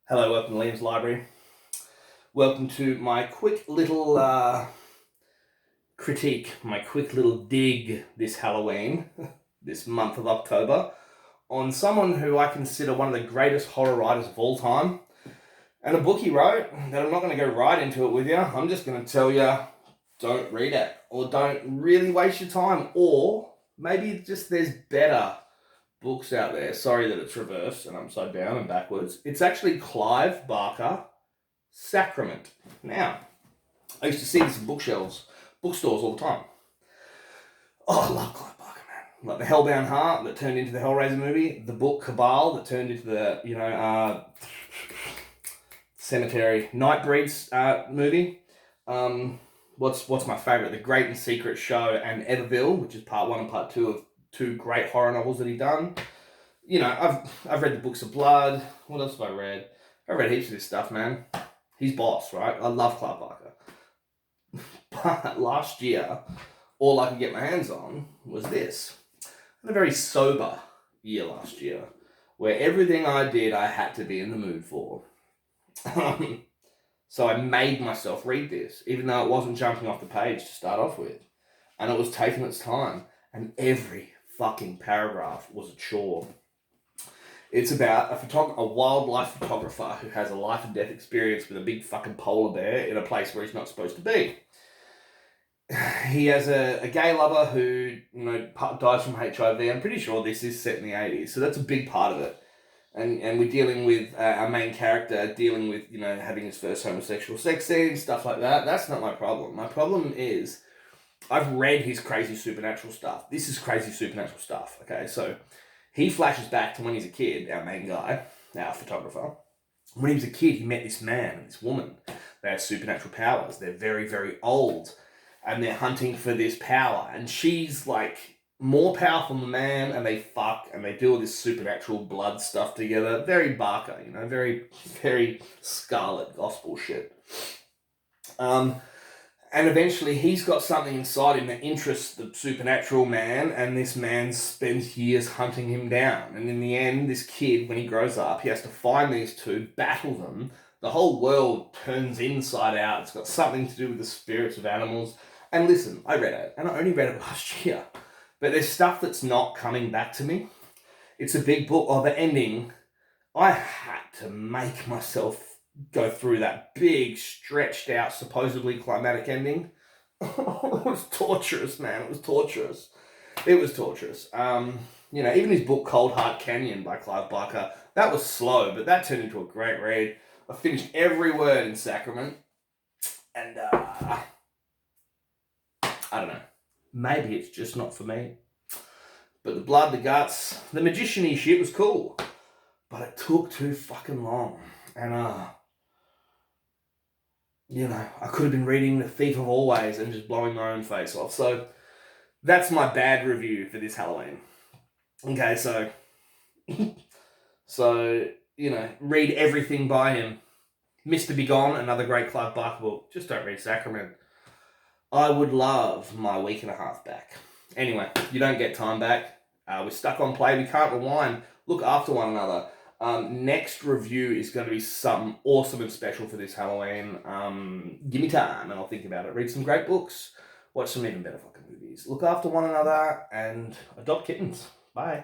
Hello, welcome to Liam's Library. Welcome to my quick little critique, my quick little dig this Halloween, this month of October, on someone who I consider one of the greatest horror writers of all time, and a book he wrote that I'm not going to go right into it with you. I'm just going to tell you, don't read it, or don't really waste your time, or maybe just there's better books out there. Sorry that it's reversed and upside down and backwards. It's actually Clive Barker, Sacrament. Now, I used to see this in bookstores all the time. Oh, I love Clive Barker, man. Like the Hellbound Heart that turned into the Hellraiser movie, the book Cabal that turned into the, Cemetery Nightbreed's movie. What's my favourite? The Great and Secret Show and Everville, which is part 1 and part 2 of 2 great horror novels that he done. You know, I've read the Books of Blood. What else have I read? I've read heaps of this stuff, man. He's boss, right? I love Clive Barker. But last year, all I could get my hands on was this. I had a very sober year last year, where everything I did I had to be in the mood for. So I made myself read this, even though it wasn't jumping off the page to start off with. And it was taking its time. And every fucking paragraph was a chore. It's about a wildlife photographer who has a life and death experience with a big fucking polar bear in a place where he's not supposed to be. He has a gay lover who, dies from HIV. I'm pretty sure this is set in the 80s, so that's a big part of it. And we're dealing with our main character dealing with, having his first homosexual sex scene, stuff like that. That's not my problem. My problem is I've read his crazy supernatural stuff. This is crazy supernatural stuff, okay? So he flashes back to when he's a kid, our main guy, our photographer. When he was a kid, he met this man and this woman. They have supernatural powers. They're very, very old. And they're hunting for this power. And she's, more powerful than the man, and they fuck, and they do all this supernatural blood stuff together. Very Barker, very, very Scarlet gospel shit. And eventually he's got something inside him that interests the supernatural man, and this man spends years hunting him down. And in the end, this kid, when he grows up, he has to find these two, battle them. The whole world turns inside out. It's got something to do with the spirits of animals. And listen, I read it, and I only read it last year. But there's stuff that's not coming back to me. It's a big book. Oh, the ending, I had to make myself go through that big, stretched out, supposedly climatic ending. It was torturous, man. It was torturous. Even his book Cold Heart Canyon by Clive Barker, that was slow, but that turned into a great read. I finished every word in Sacrament. And, I don't know. Maybe it's just not for me. But the blood, the guts, the magician-y shit was cool. But it took too fucking long. And, I could have been reading The Thief of Always and just blowing my own face off. So that's my bad review for this Halloween. Okay, so, read everything by him. Mr. Begone, another great Clive Barker book. Just don't read Sacrament. I would love my week and a half back. Anyway, you don't get time back. We're stuck on play. We can't rewind. Look after one another. Next review is going to be something awesome and special for this Halloween. Give me time and I'll think about it. Read some great books. Watch some even better fucking movies. Look after one another and adopt kittens. Bye.